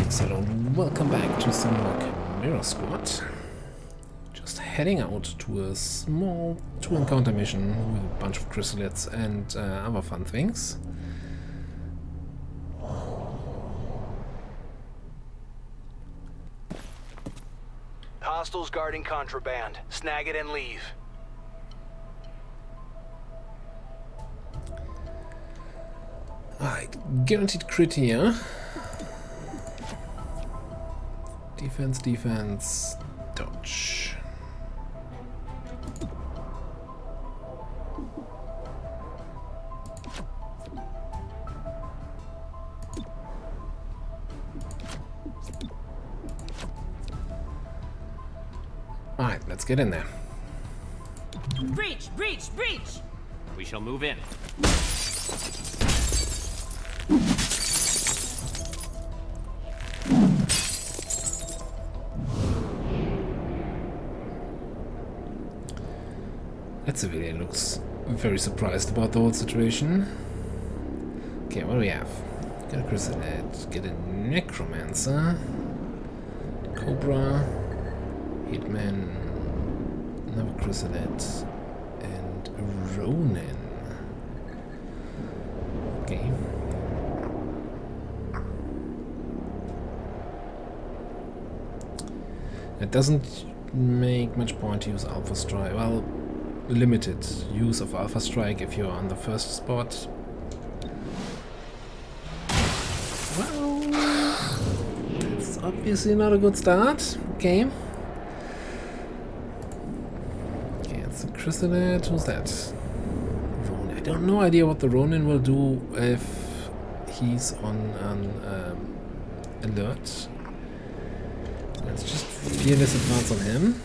Greetings, hello, and welcome back to some more Chimera Squad. Just heading out to a small two-encounter mission with a bunch of chrysalids and other fun things. Hostiles guarding contraband. Snag it and leave. Alright, guaranteed crit here. Defense, defense, dodge. Alright, let's get in there. Breach! Breach! Breach! We shall move in. That civilian looks very surprised about the whole situation. Okay, what do we have? Get a chrysalid, get a necromancer, cobra, hitman, another chrysalid, and a ronin. Okay. It doesn't make much point to use Alpha Strike. Well, limited use of Alpha Strike if you're on the first spot. Well, it's obviously not a good start. Okay. Okay, it's a chrysalid. Who's that? Ronin. I don't know idea what the Ronin will do if he's on an alert. Let's just fearless advance on him.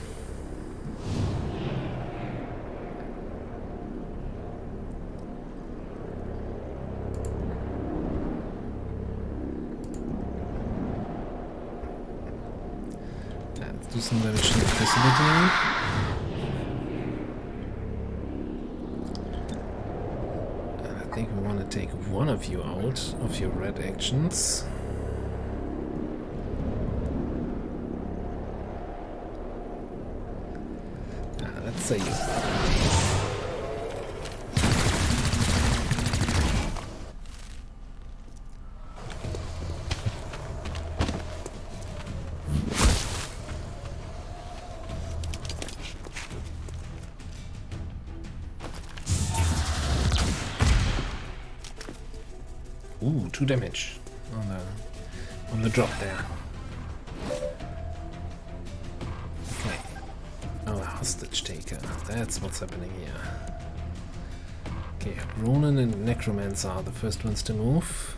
Let's do some damage to the facility. And I think we want to take one of you out of your red actions. Let's say you. Ooh, 2 damage on the drop there. Okay. Oh, a hostage taker. That's what's happening here. Okay, Ronin and Necromancer are the first ones to move.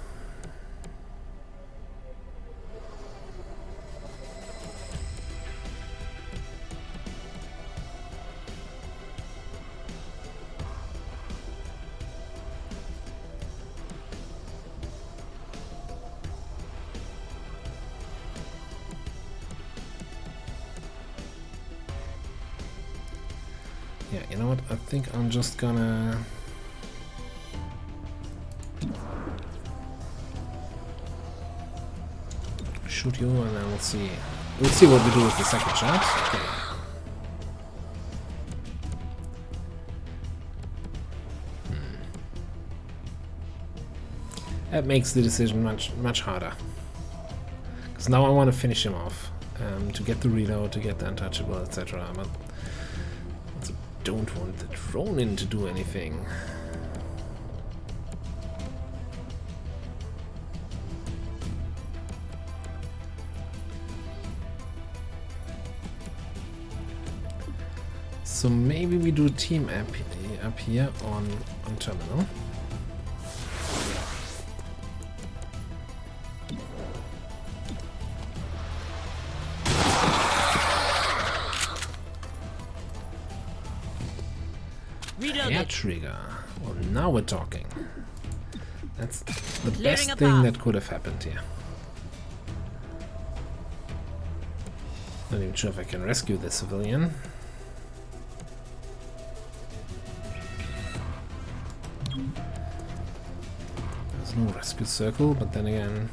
Yeah, you know what? I think I'm just gonna shoot you, and then we'll see. We'll see what we do with the second shot. Okay. That makes the decision much harder. Because now I want to finish him off, to get the reload, to get the untouchable, etc. But don't want the Ronin to do anything. So maybe we do a team up here on terminal. Air trigger. Well, now we're talking. That's the best thing that could have happened here. Not even sure if I can rescue the civilian. There's no rescue circle, but then again,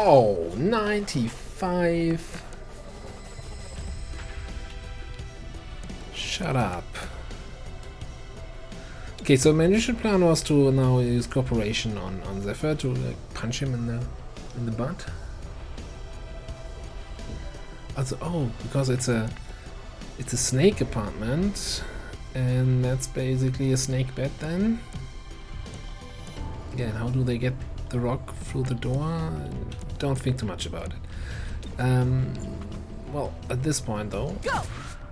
Oh, 95. Shut up. Okay, so my initial plan was to now use cooperation on Zephyr to like punch him in the butt. Also, oh, because it's a snake apartment, and that's basically a snake bed then. Again, how do they get the rock through the door? Don't think too much about it. Well, at this point though,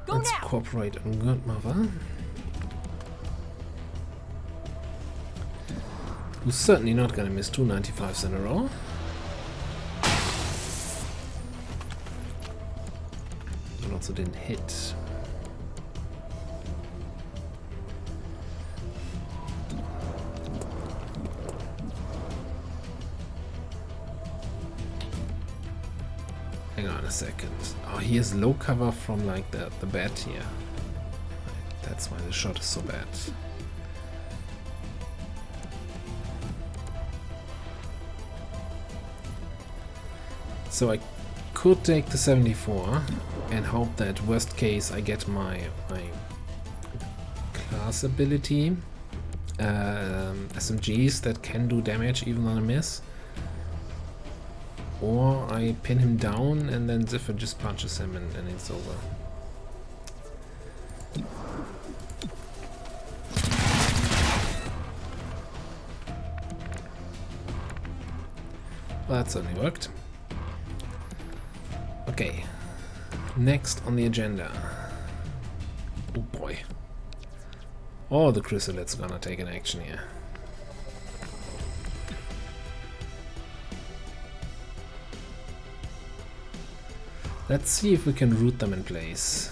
let's now. cooperate on Godmother, who's certainly not gonna miss 2 95s in a row. But also didn't hit. Hang on a second. Oh, he has low cover from like the bed here. That's why the shot is so bad. So I could take the 74 and hope that worst case I get my class ability SMGs that can do damage even on a miss. Or I pin him down and then Zephyr just punches him and it's over. Well, that certainly worked. Okay, next on the agenda. Oh boy. Oh, the chrysalis gonna take an action here. Let's see if we can root them in place.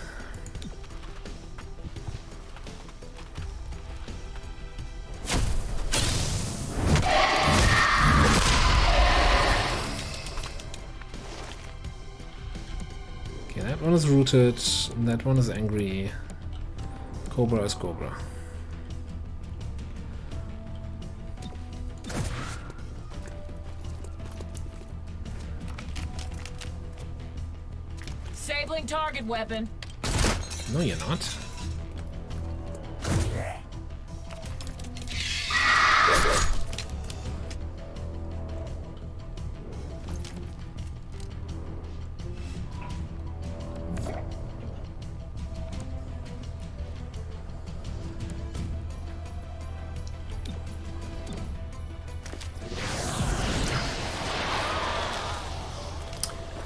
Okay, that one is rooted, that one is angry. Cobra is Cobra. Disabling target weapon. No, you're not.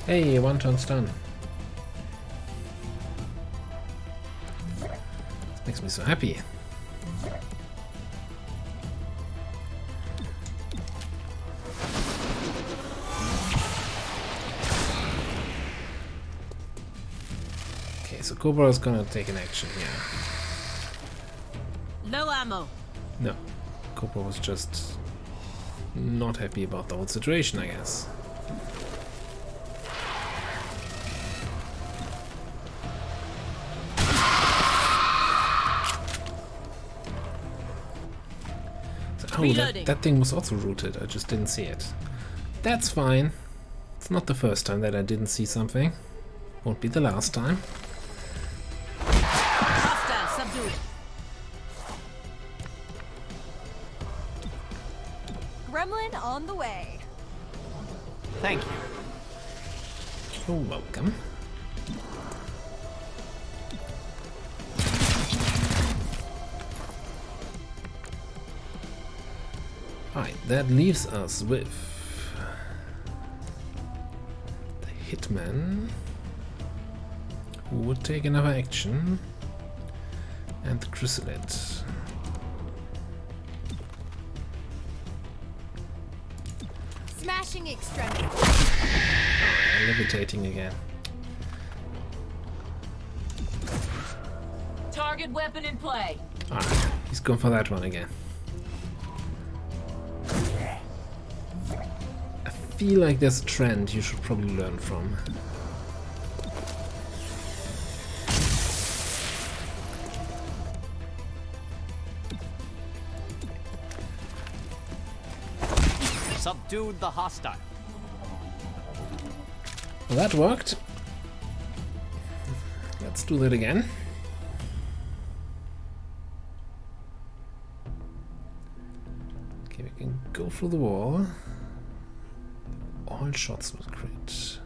Hey, one turn stun. Makes me so happy. Okay, so Cobra is gonna take an action here. No ammo. No, Cobra was just not happy about the whole situation, I guess. Oh, that thing was also rooted, I just didn't see it. That's fine. It's not the first time that I didn't see something. Won't be the last time. Hostile subdued. Gremlin on the way. Thank you. You're welcome. Alright, that leaves us with the Hitman, who would take another action, and the Chrysalid. Smashing extremity. Levitating again. Target weapon in play. Alright, he's going for that one again. I feel like there's a trend you should probably learn from. Subdued the hostile. Well, that worked. Let's do that again. Okay, we can go through the wall. All shots with crit.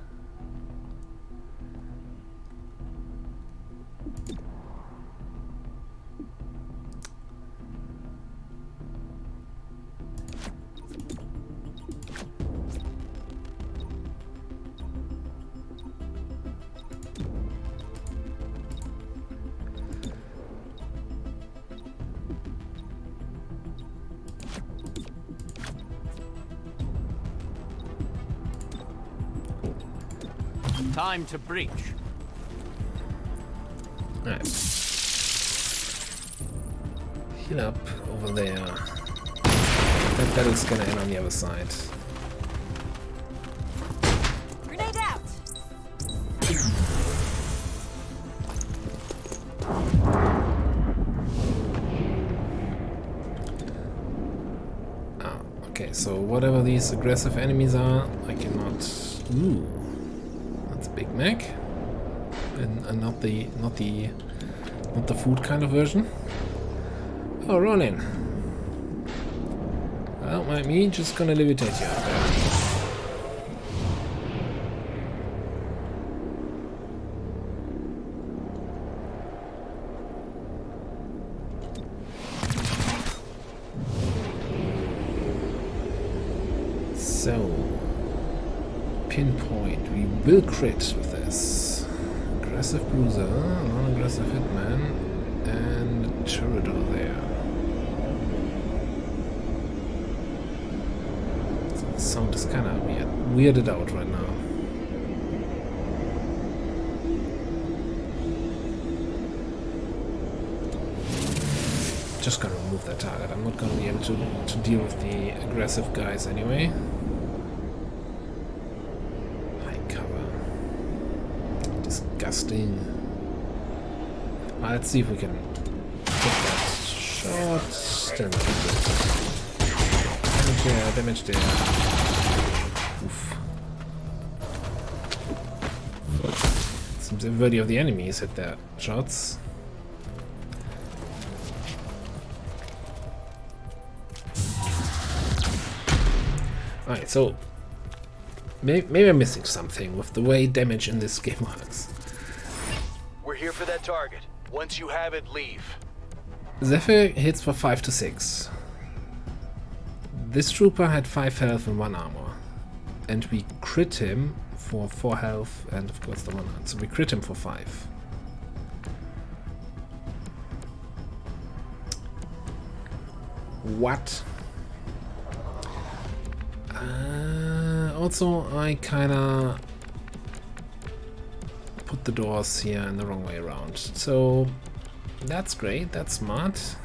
Time to breach. Alright. Heal up over there. That battle's gonna end on the other side. Grenade out. Ah, okay, so whatever these aggressive enemies are, I cannot. Ooh. Big Mac, and not the food kind of version. Oh, Ronin. Well, like me, just gonna levitate you out there. So. Pinpoint. We will crit with this. Aggressive bruiser, non-aggressive hitman, and turret over there. So the sound is kind of weirded out right now. Just gonna remove that target. I'm not gonna be able to deal with the aggressive guys anyway. Disgusting. Let's see if we can get that shot. Still not good. Damage there. Oof. Seems everybody of the enemies hit their shots. Alright, so maybe I'm missing something with the way damage in this game works. We're here for that target. Once you have it, leave. Zephyr hits for 5 to 6. This trooper had 5 health and 1 armor. And we crit him for 4 health and of course the 1 armor. So we crit him for 5. What? Also, I kinda put the doors here in the wrong way around. So that's great, that's smart.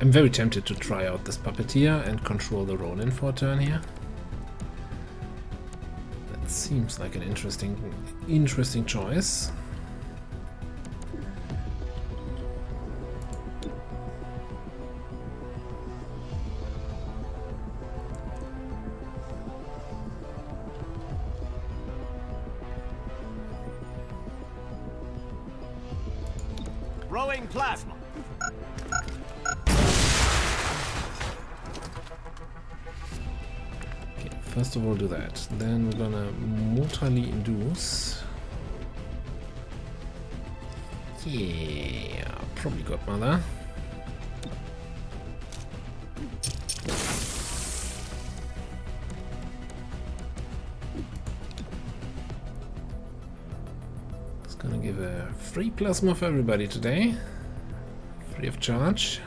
I'm very tempted to try out this puppeteer and control the Ronin for a turn here. That seems like an interesting choice. Throwing plasma. First of all, do that. Then we're gonna mortally induce. Yeah, probably Godmother. It's gonna give a free plasma for everybody today. Free of charge.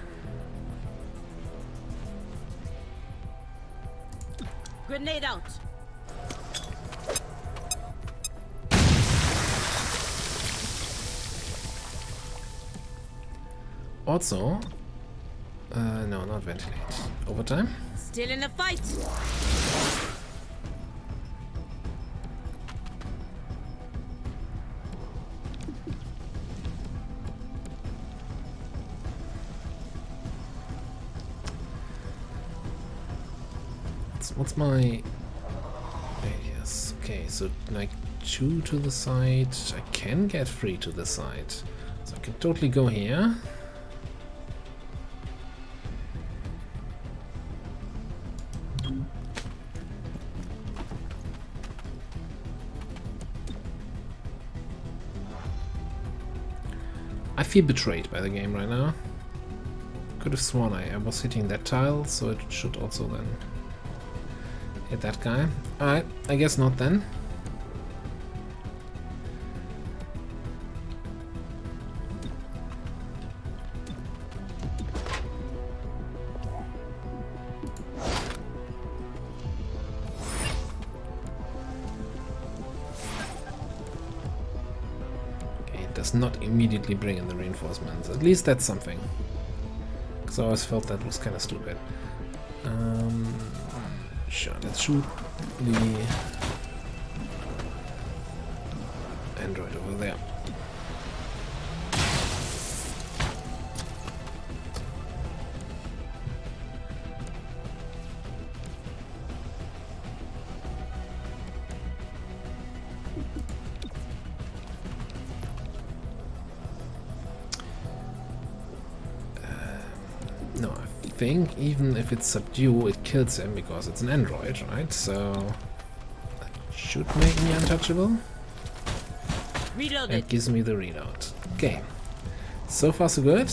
Grenade out. Also, no, not ventilate. Overtime. Still in the fight. What's my radius? Okay, so like 2 to the side. I can get 3 to the side, so I can totally go here. I feel betrayed by the game right now. Could have sworn I was hitting that tile, so it should also then hit that guy. Alright, I guess not then. Does not immediately bring in the reinforcements. At least that's something. Because I always felt that was kind of stupid. Sure, let's shoot the android over there. No, I think even if it's subdue, it kills him because it's an android, right? So that should make me untouchable. Reloaded. It gives me the reload. Okay, so far so good.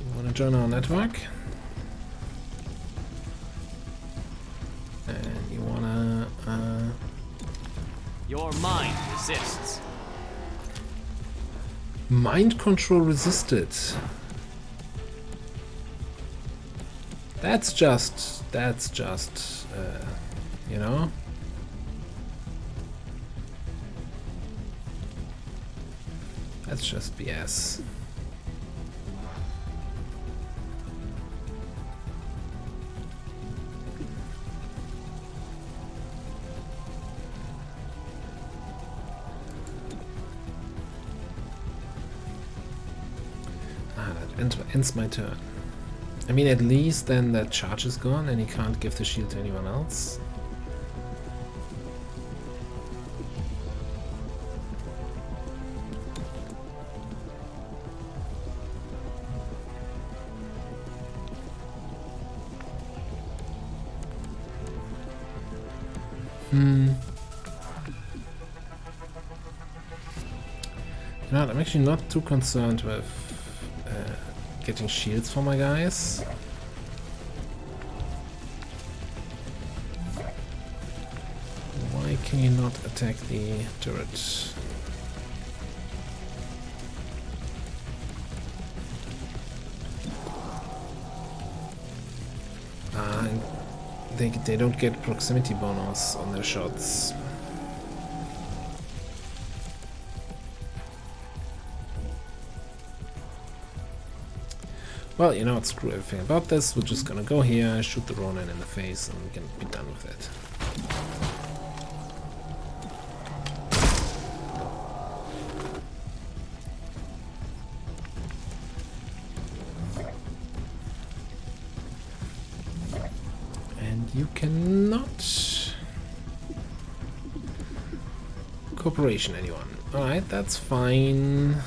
You want to join our network? Your mind resists. Mind control resisted. That's just, you know. That's just BS. Ends my turn. I mean, at least then that charge is gone and he can't give the shield to anyone else. You know what, I'm actually not too concerned with getting shields for my guys. Why can you not attack the turret? They don't get proximity bonus on their shots. Well, you know what, screw everything about this. We're just gonna go here, shoot the Ronin in the face, and we can be done with it. And you cannot... Cooperation, anyone. Alright, that's fine.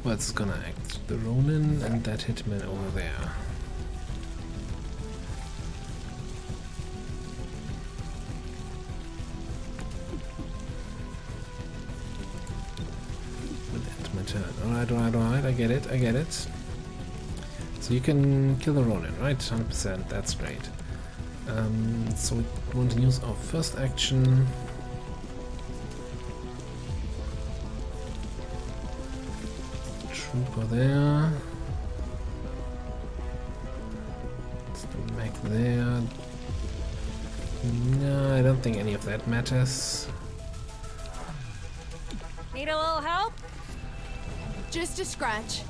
What's gonna act? The Ronin and that hitman over there. That's my turn. Alright, I get it. So you can kill the Ronin, right? 100%, that's great. So we want to use our first action. Trooper there. It's the mech there. No, I don't think any of that matters. Need a little help? Just a scratch.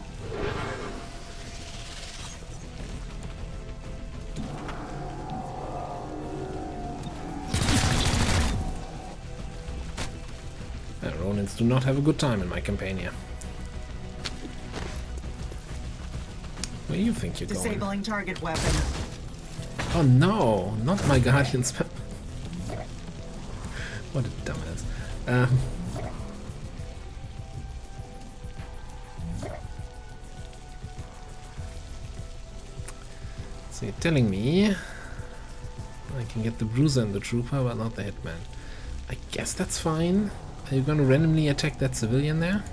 Ronins do not have a good time in my campaign here. Where do you think you're going? Disabling target weapon. Oh no, not my guardian's. What a dumbass. So you're telling me I can get the bruiser and the trooper, but not the hitman. I guess that's fine. Are you gonna randomly attack that civilian there?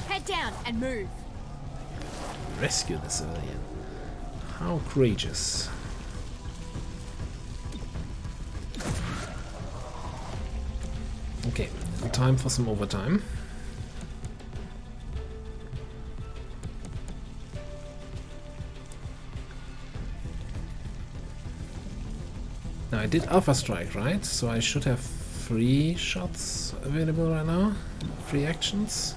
Head down and move. Rescue the civilian. How courageous. Okay, time for some overtime. Now I did Alpha Strike, right? So I should have 3 shots available right now. 3 actions.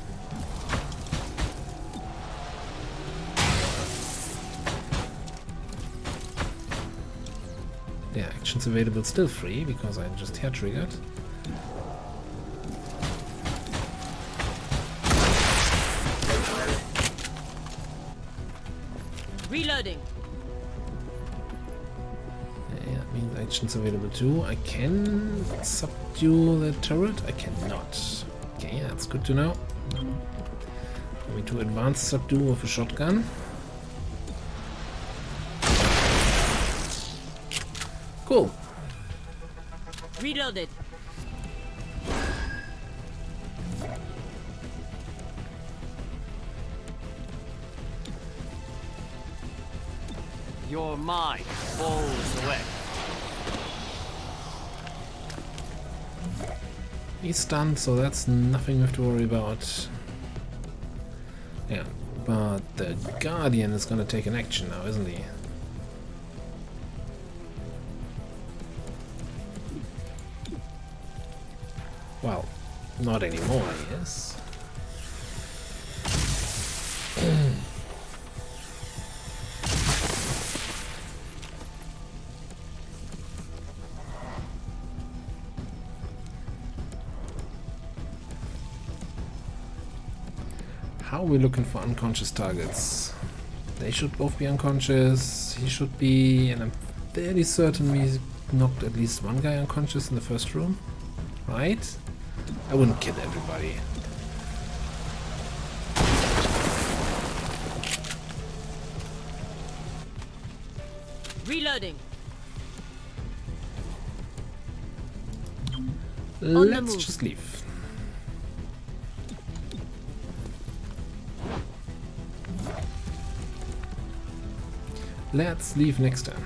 Yeah, actions available still 3 because I just hair triggered. Reloading. Yeah, that means actions available too. I can subdue the turret. I cannot. Okay, that's good to know. Let me to advanced subdue with a shotgun. Cool. Reloaded. Your mind falls away. He's stunned, so that's nothing we have to worry about. Yeah, but the Guardian is gonna take an action now, isn't he? Well, not anymore, I guess. How are we looking for unconscious targets? They should both be unconscious. He should be, and I'm fairly certain we knocked at least one guy unconscious in the first room. Right? I wouldn't kill everybody. Reloading. Let's just leave. Let's leave next time.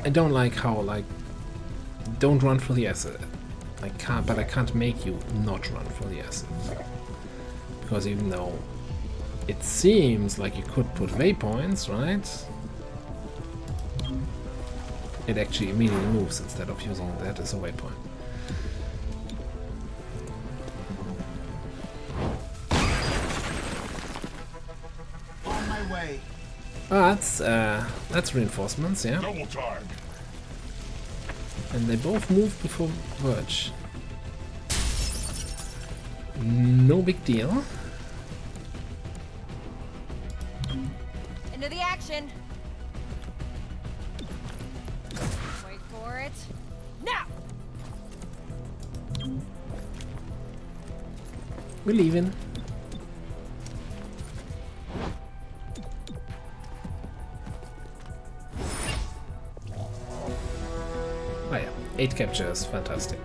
I don't like how, like, don't run for the asset. I can't make you not run for the asset. Because even though it seems like you could put waypoints, right? It actually immediately moves instead of using that as a waypoint. On my way. Ah, that's reinforcements, yeah. Double time. And they both move before Verge. No big deal. Into the action. Wait for it. Now! We're leaving. Oh yeah, 8 captures, fantastic.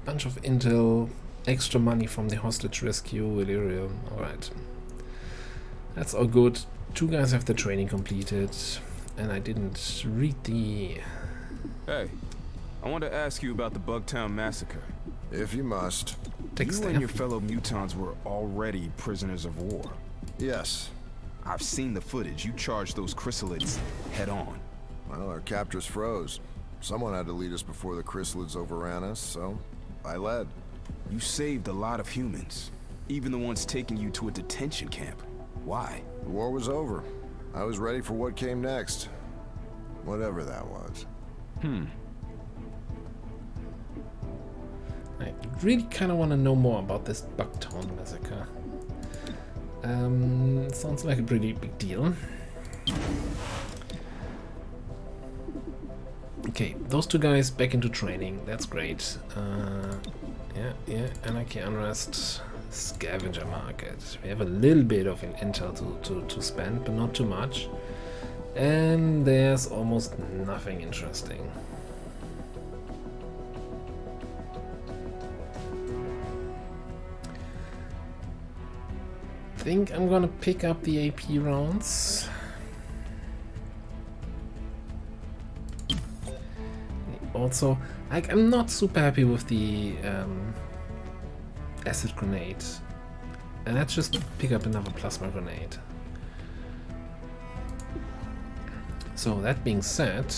bunch of intel, extra money from the hostage rescue, Illyrium. Alright. That's all good. 2 guys have the training completed, and I didn't read the... Hey, I want to ask you about the Bugtown massacre. If you must. text You and your there. fellow mutants were already prisoners of war. Yes. I've seen the footage. You charged those chrysalids head on. Well, our captors froze. Someone had to lead us before the chrysalids overran us, so I led. You saved a lot of humans, even the ones taking you to a detention camp. Why? The war was over. I was ready for what came next. Whatever that was. I really kind of want to know more about this Bugtown massacre. Sounds like a pretty big deal. Okay, those 2 guys back into training. That's great. Yeah, anarchy, unrest, scavenger market. We have a little bit of an intel to spend, but not too much. And there's almost nothing interesting. I think I'm gonna pick up the AP rounds. Also, I'm not super happy with the acid grenade. And let's just pick up another plasma grenade. So that being said,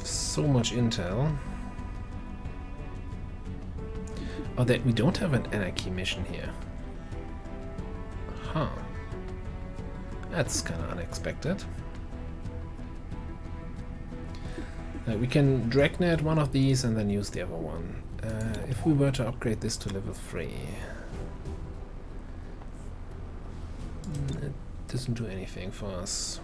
so much intel. Oh, that we don't have an anarchy mission here. Huh. That's kind of unexpected. We can dragnet one of these and then use the other one. If we were to upgrade this to level 3, it doesn't do anything for us.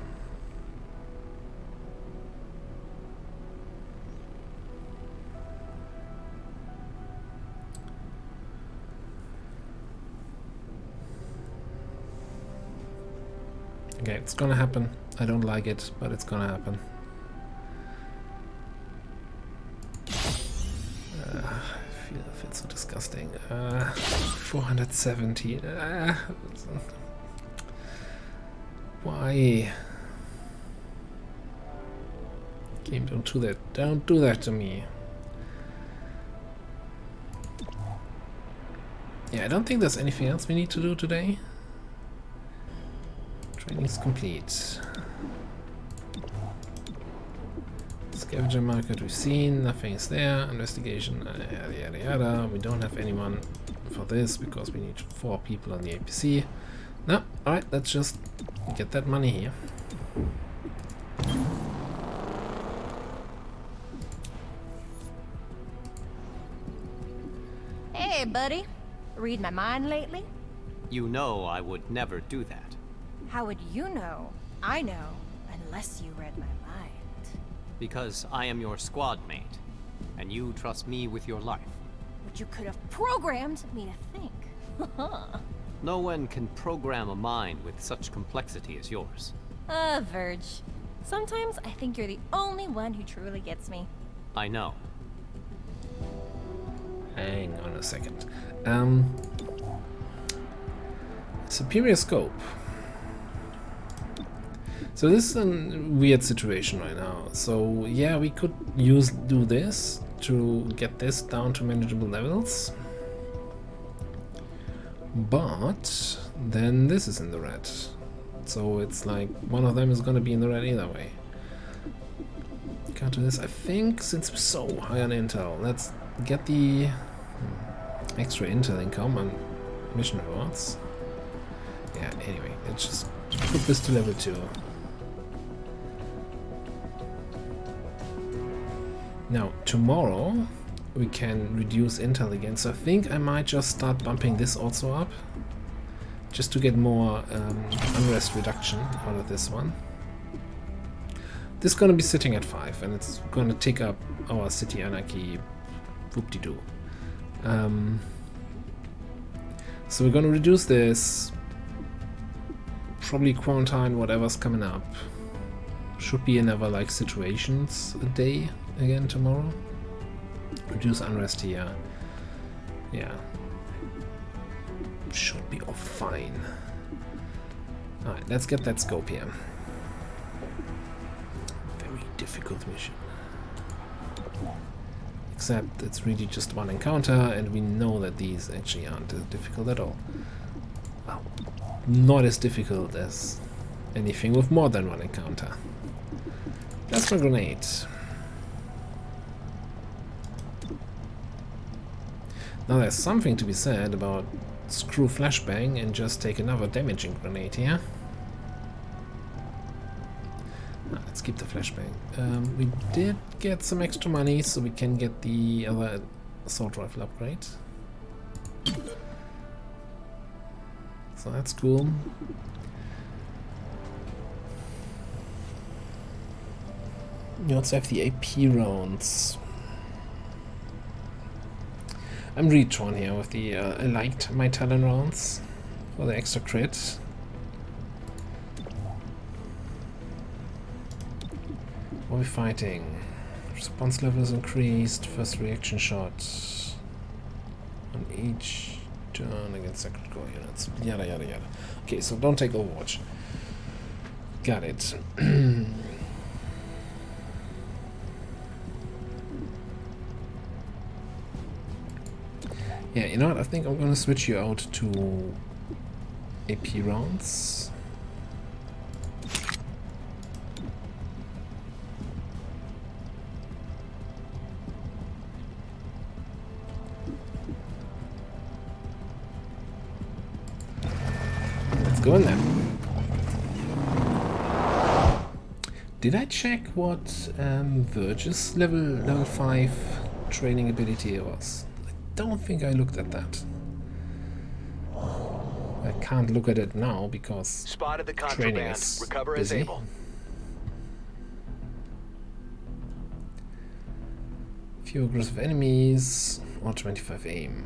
Okay, it's gonna happen. I don't like it, but it's gonna happen. I feel so disgusting. 470. Why? Game, don't do that. Don't do that to me. Yeah, I don't think there's anything else we need to do today. Training's complete. Scavenger market we've seen, nothing is there. Investigation, yada yada yada. We don't have anyone for this because we need 4 people on the APC. No, alright, let's just get that money here. Hey, buddy. Read my mind lately? You know I would never do that. How would you know? I know, unless you read my mind. Because I am your squad mate, and you trust me with your life. But you could have programmed me to think. No one can program a mind with such complexity as yours. Verge. Sometimes I think you're the only one who truly gets me. I know. Hang on a second. Superior scope. So this is a weird situation right now. So yeah, we could do this to get this down to manageable levels. But then this is in the red. So it's like one of them is gonna be in the red either way. Can't do this. I think since we're so high on intel, let's get the extra intel income on mission rewards. Yeah, anyway, let's just put this to level 2. Now, tomorrow we can reduce intel again, so I think I might just start bumping this also up, just to get more unrest reduction out of this one. This is gonna be sitting at 5, and it's gonna take up our city anarchy whoop-de-doo. So we're gonna reduce this, probably quarantine whatever's coming up. Should be another like situations a day again tomorrow. Reduce unrest here. Yeah. Should be all fine. Alright, let's get that scope here. Very difficult mission. Except it's really just one encounter, and we know that these actually aren't as difficult at all. Well, not as difficult as anything with more than one encounter. Plasma grenade. Now there's something to be said about screw flashbang and just take another damaging grenade here. Let's keep the flashbang. We did get some extra money, so we can get the other assault rifle upgrade. So that's cool. You also have the AP rounds. I'm really torn here with the I liked my Talon rounds for the extra crit. What are we fighting? Response level is increased, first reaction shot on each turn against second core units. Yada yada yada. Okay, so don't take Overwatch. Got it. Yeah, you know what? I think I'm gonna switch you out to AP rounds. Let's go in there. Did I check what Verge's level 5 training ability was? Don't think I looked at that. I can't look at it now because Spotted the training contraband. is Recover busy. as able. Few aggressive enemies or 25 aim.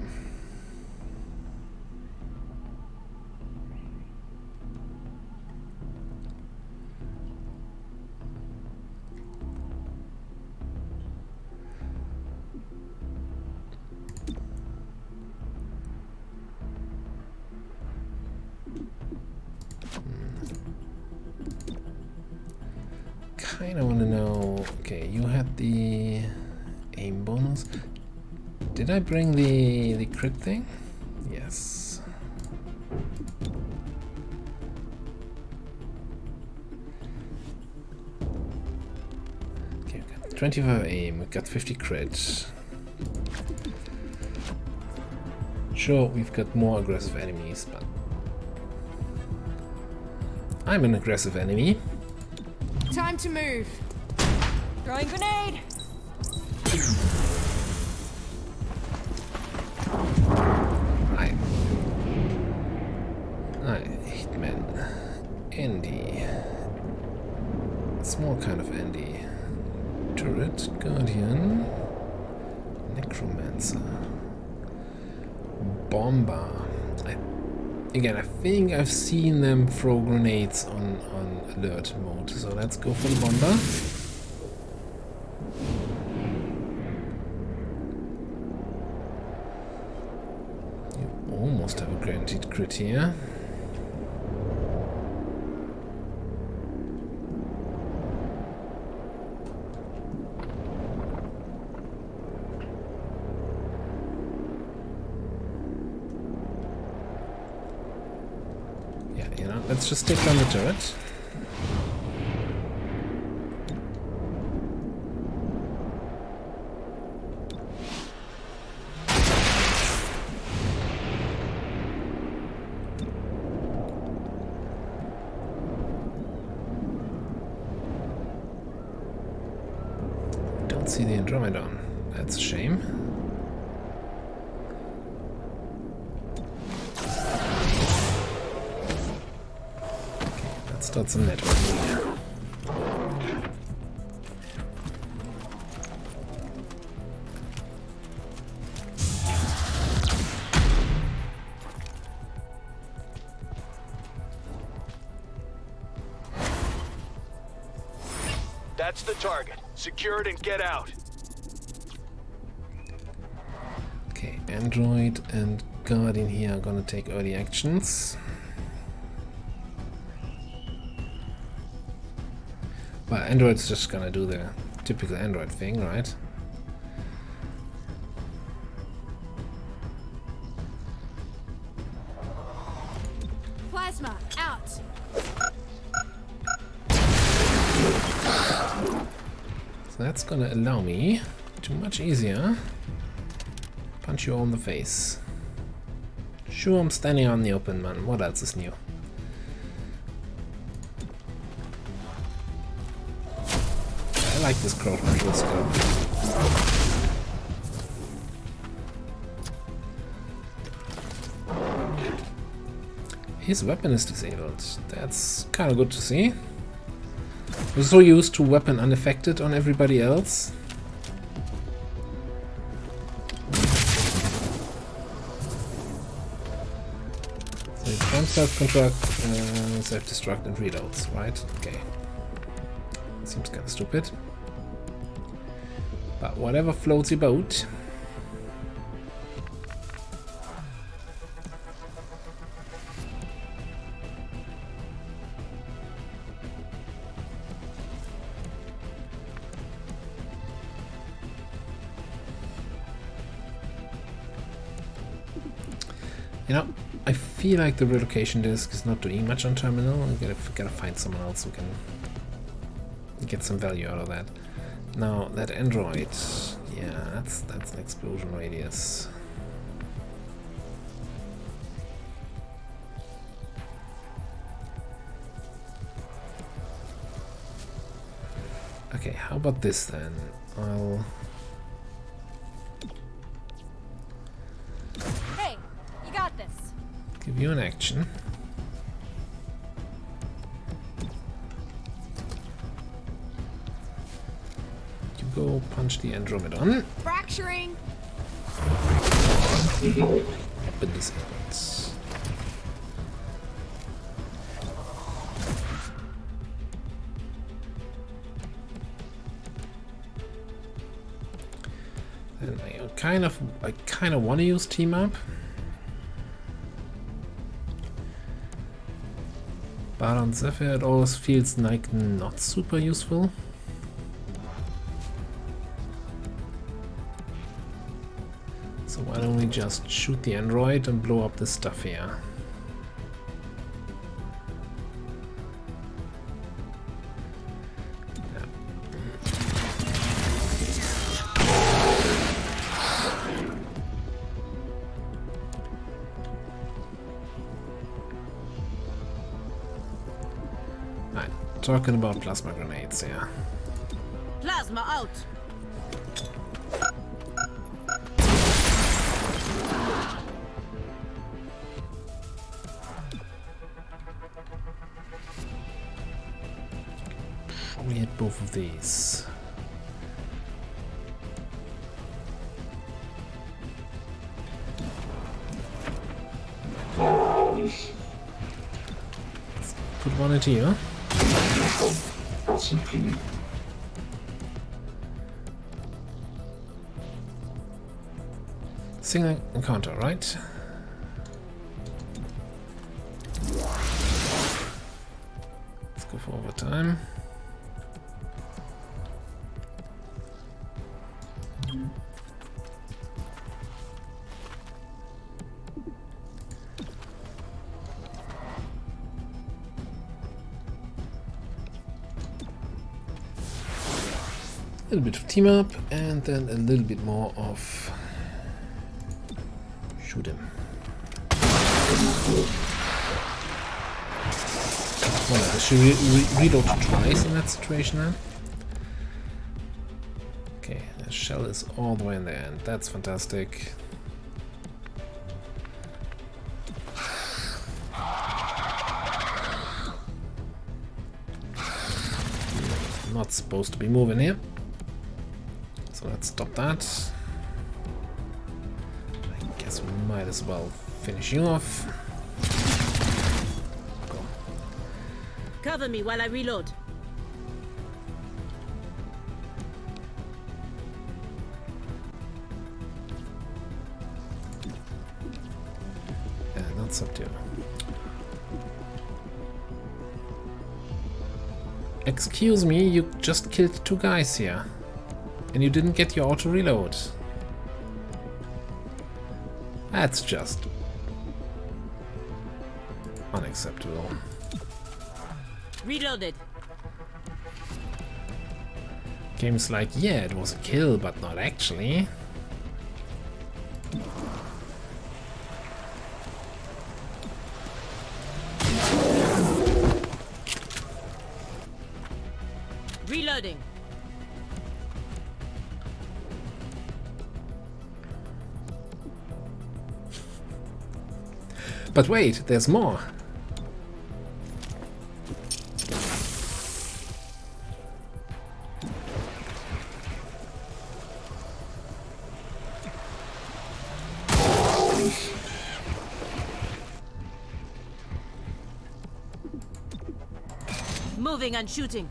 Kinda wanna know. Okay, you had the aim bonus. Did I bring the crit thing? Yes. Okay, we got 25 aim, we got 50 crit. Sure, we've got more aggressive enemies, but I'm an aggressive enemy. Time to move. Throwing grenade! Hi, Hitman. Andy. Small kind of Andy. Turret, Guardian. Necromancer. Bomber. Again, I think I've seen them throw grenades on alert mode, so let's go for the bomber. You almost have a guaranteed crit here. Yeah, you know, let's just take down the turret. Don't see the Andromedon. That's a shame. Start some networking here. That's the target. Secure it and get out. Android and Guardian here are gonna take early actions. Well, Android's just gonna do the typical Android thing, right? Plasma, out. So that's gonna allow me to much easier punch you all in the face. Sure, I'm standing out in the open, man. What else is new? I like this crowd control skill. His weapon is disabled. That's kind of good to see. We're so used to weapon unaffected on everybody else. So you can't self-destruct and reloads, right? Okay. Seems kind of stupid. But whatever floats your boat. You know, I feel like the relocation disk is not doing much on terminal. I gotta find someone else who can get some value out of that. Now that android, yeah, that's an explosion radius. Okay, how about this then? I'll give you an action. You go punch the Andromedon. Fracturing. Weapon disabled. And I kind of want to use team up. But on Zephyr it always feels like not super useful. So why don't we just shoot the android and blow up this stuff here? Talking about plasma grenades, yeah. Plasma out. We hit both of these. Let's put one into you. Single encounter, right? Let's go for overtime. A little bit of team up and then a little bit more of shoot him. Well, I should reload twice in that situation then. Okay, the shell is all the way in the end. That's fantastic. Not supposed to be moving here. So let's stop that. I guess we might as well finish you off. Go. Cover me while I reload. not subdue. Excuse me, you just killed 2 guys here. And you didn't get your auto reload. That's just unacceptable. Reloaded. Game's like, yeah, it was a kill, but not actually. Reloading. But wait, there's more. Moving and shooting.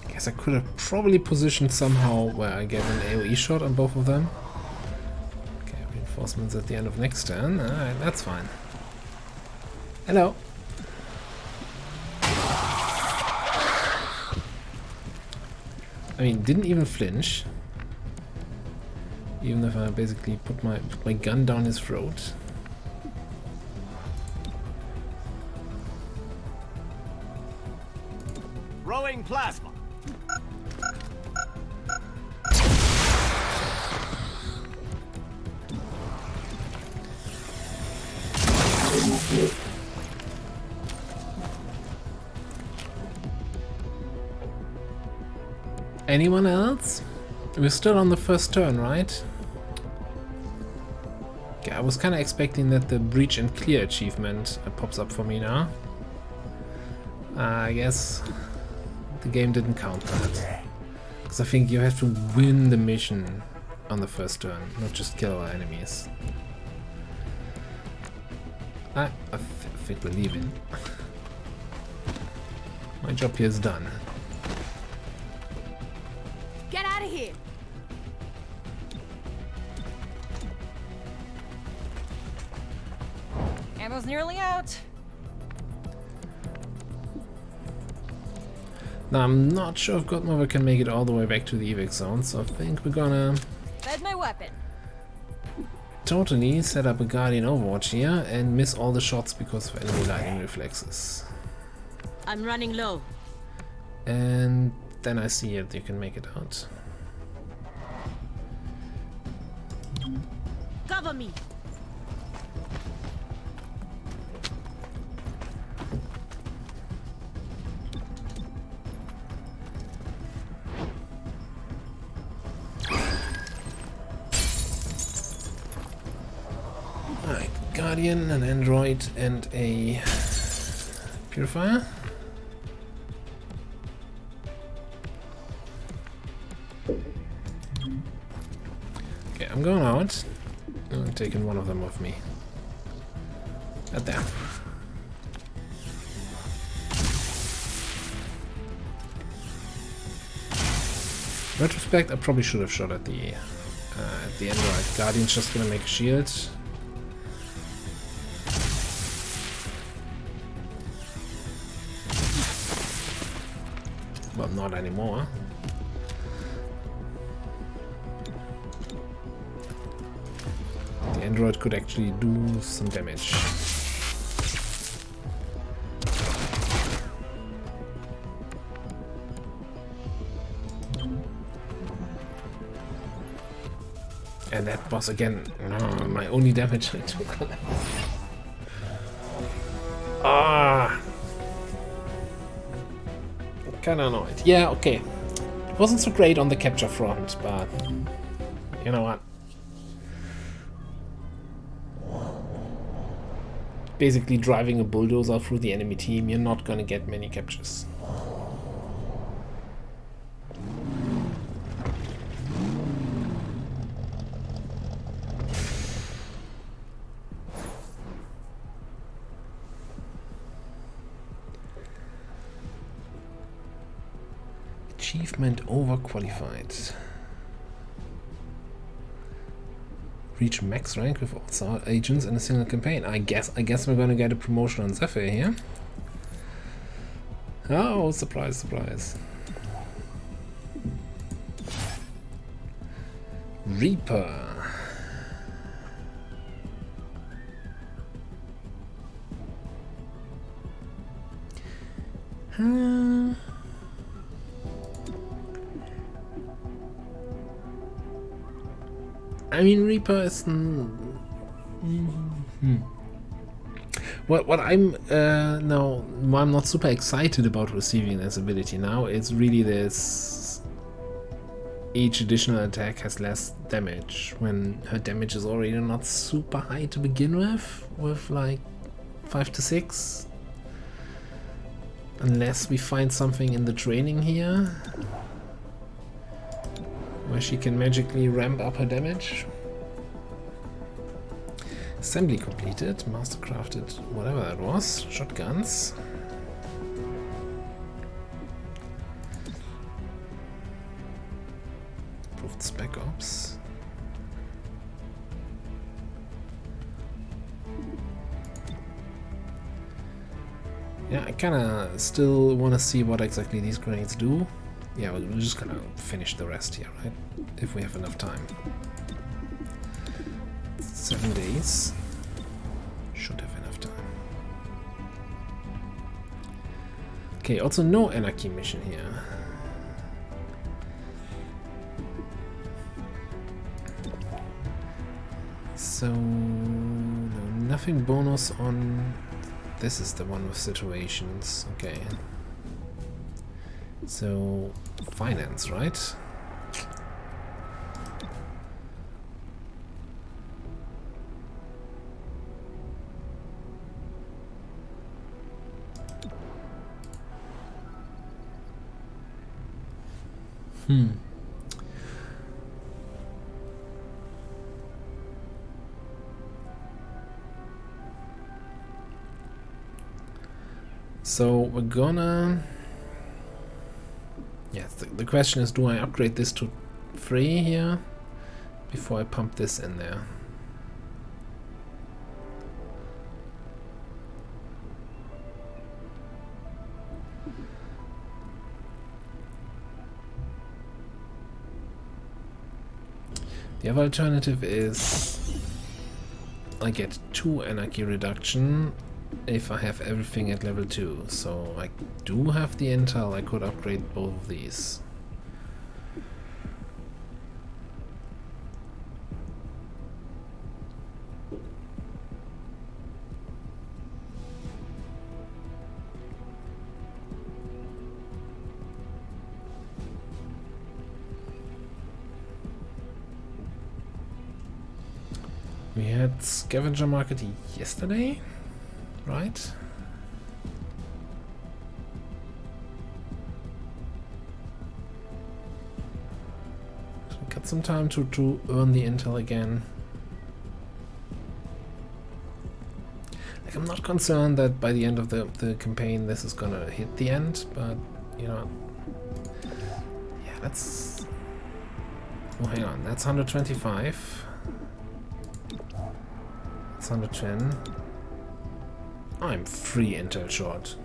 Guess I could have probably positioned somehow where I get an AoE shot on both of them. Okay, reinforcements at the end of next turn. Alright, that's fine. Hello. I mean, didn't even flinch. Even if I basically put my gun down his throat. Throwing plasma. Anyone else? We're still on the first turn, right? Okay, I was kind of expecting that the breach and clear achievement pops up for me now. I guess the game didn't count that. Because I think you have to win the mission on the first turn, not just kill our enemies. I think we're leaving. My job here is done. Get out of here. Ammo's nearly out. Now, I'm not sure if Godmother can make it all the way back to the evac zone, so I think we're gonna Fed my weapon. totally set up a Guardian Overwatch here and miss all the shots because of enemy lightning reflexes. I'm running low. And then I see if you can make it out. Cover me. Alright, Guardian, an Android, and a Purifier. Okay, I'm going out. I'm taking one of them with me. Right there. Retrospect, I probably should have shot at the Android. Guardian's just gonna make a shield. Well, not anymore. The Android could actually do some damage. And that was again my only damage I took on that. Ah! Kinda annoyed. Yeah, okay. It wasn't so great on the capture front, but you know what? Basically driving a bulldozer through the enemy team, you're not gonna get many captures. Achievement overqualified. Reach max rank with all agents in a single campaign. I guess we're gonna get a promotion on Zephyr here. Oh, surprise, surprise. Reaper. I mean, Reaper is... What I'm no, I'm not super excited about receiving this ability now. It's really this... Each additional attack has less damage, when her damage is already not super high to begin with like 5 to 6. Unless we find something in the training here where she can magically ramp up her damage. Assembly completed, mastercrafted, whatever that was, shotguns. Improved spec ops. Yeah, I kinda still wanna see what exactly these grenades do. Yeah, we're just gonna finish the rest here, right? If we have enough time. 7 days. Should have enough time. Okay, also no anarchy mission here. So, no, nothing bonus on... This is the one with situations, okay. So, finance, right? So we're gonna... Yes, the question is, do I upgrade this to 3 here before I pump this in there? The other alternative is I get 2 anarchy reduction if I have everything at level 2. So I do have the intel, I could upgrade both of these. We had scavenger market yesterday, right? So we got some time to earn the intel again. Like, I'm not concerned that by the end of the campaign this is gonna hit the end, but you know, yeah, that's... Oh, hang on, that's 125. 110. I'm 3 intel short.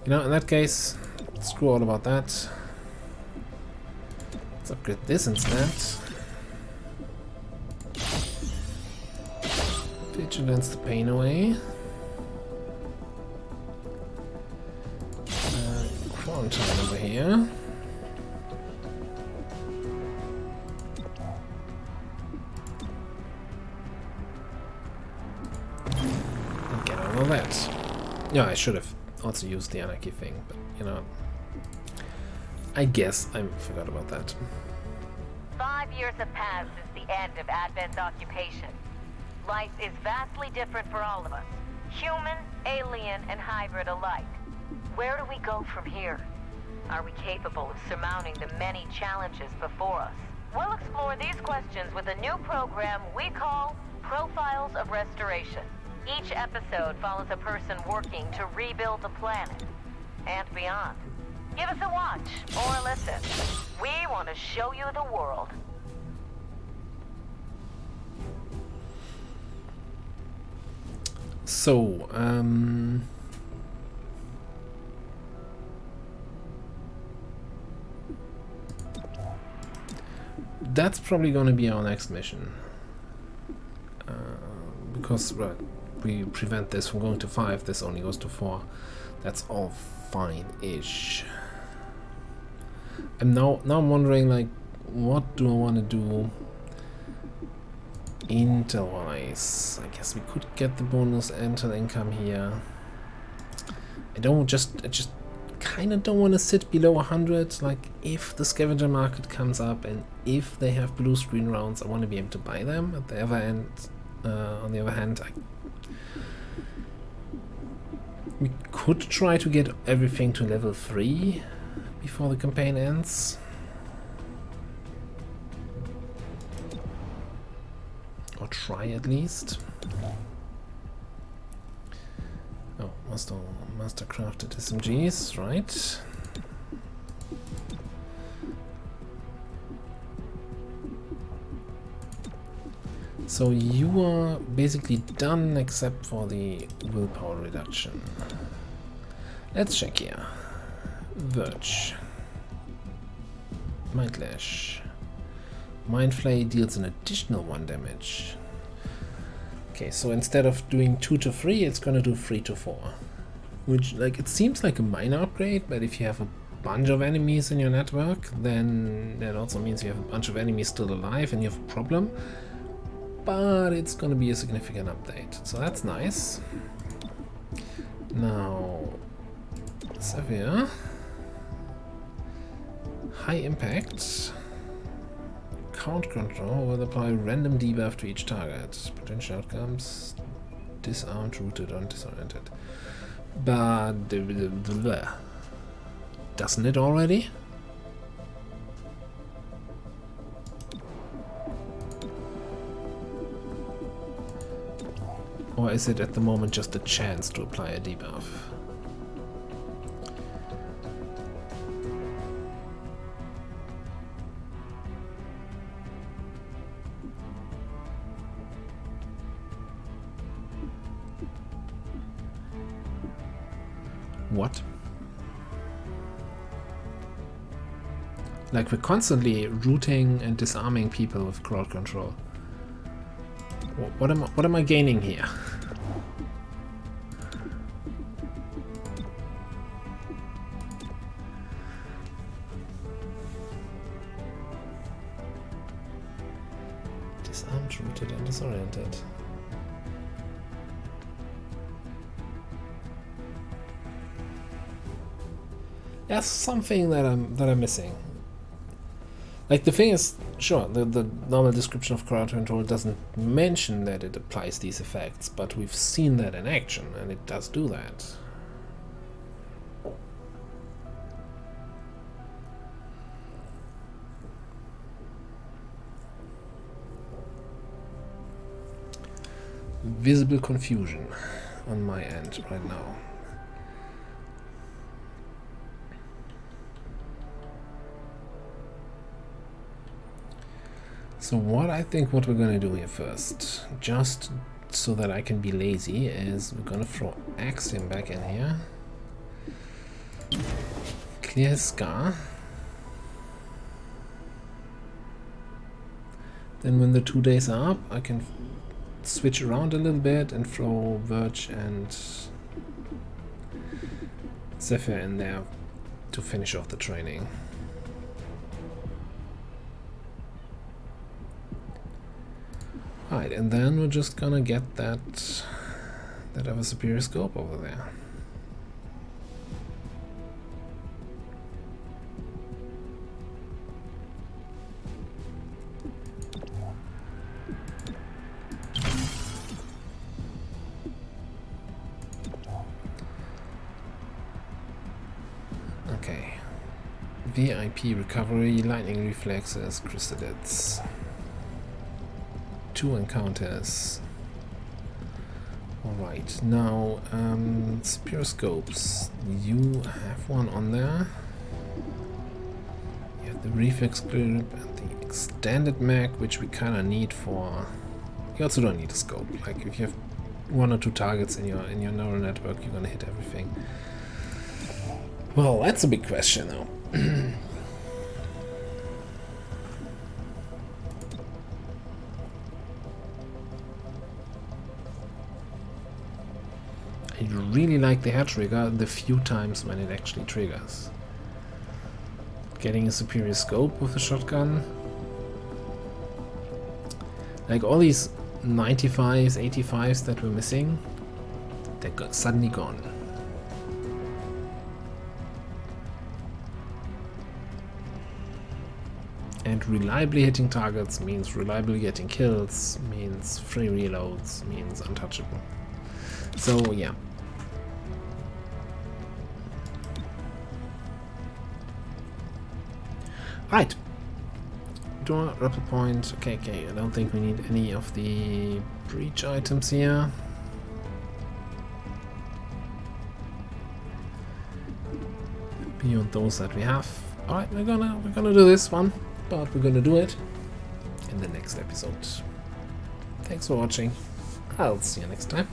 You know, in that case, screw all about that. Let's upgrade this instead. Vigilance the pain away. Quarantine over here. That. Yeah, I should have also used the anarchy thing, but you know, I guess I forgot about that. 5 years have passed since the end of Advent's occupation. Life is vastly different for all of us, human, alien, and hybrid alike. Where do we go from here? Are we capable of surmounting the many challenges before us? We'll explore these questions with a new program we call Profiles of Restoration. Each episode follows a person working to rebuild the planet and beyond. Give us a watch or listen. We want to show you the world. So, that's probably going to be our next mission. Because right, we prevent this from going to 5, this only goes to 4. That's all fine-ish. And now I'm wondering, like, what do I want to do intel-wise? I guess we could get the bonus intel income here. I just kind of don't want to sit below 100. Like, if the scavenger market comes up and if they have blue screen rounds, I want to be able to buy them. At the other end, on the other hand, we could try to get everything to level 3 before the campaign ends. Or try at least. Oh, master crafted SMGs, right? So you are basically done except for the willpower reduction. Let's check here. Verge. Mindlash. Mindflay deals an additional 1 damage. Okay, so instead of doing 2 to 3, it's gonna do 3 to 4. Which, like, it seems like a minor upgrade, but if you have a bunch of enemies in your network, then that also means you have a bunch of enemies still alive and you have a problem. But it's gonna be a significant update, so that's nice. Now, severe, high impact, count control will apply random debuff to each target. Potential outcomes: disarmed, rooted, or disoriented. But doesn't it already? Or is it at the moment just a chance to apply a debuff? What? Like, we're constantly rooting and disarming people with crowd control. What am I gaining here? Disarmed, rooted, and disoriented. There's something that I'm missing. Like, the thing is, sure, the normal description of crowd control doesn't mention that it applies these effects, but we've seen that in action, and it does do that. Visible confusion on my end right now. So what we're gonna do here first, just so that I can be lazy, is we're gonna throw Axiom back in here. Clear his scar. Then when the 2 days are up, I can switch around a little bit and throw Verge and Zephyr in there to finish off the training. Right, and then we're just gonna get that other superior scope over there. Okay. VIP recovery, lightning reflexes, chrysalids. 2 encounters. Alright, now superior scopes. You have one on there. You have the reflex grip and the extended mag, which we kinda need for. You also don't need a scope. Like if you have 1 or 2 targets in your neural network, you're gonna hit everything. Well, that's a big question though. I really like the hair trigger the few times when it actually triggers. Getting a superior scope with a shotgun. Like all these 95s, 85s that we're missing, they're suddenly gone. And reliably hitting targets means reliably getting kills, means free reloads, means untouchable. So yeah. Right. Door, rappel point. Okay, I don't think we need any of the breach items here. Beyond those that we have. Alright, we're gonna do this one, but we're gonna do it in the next episode. Thanks for watching. I'll see you next time.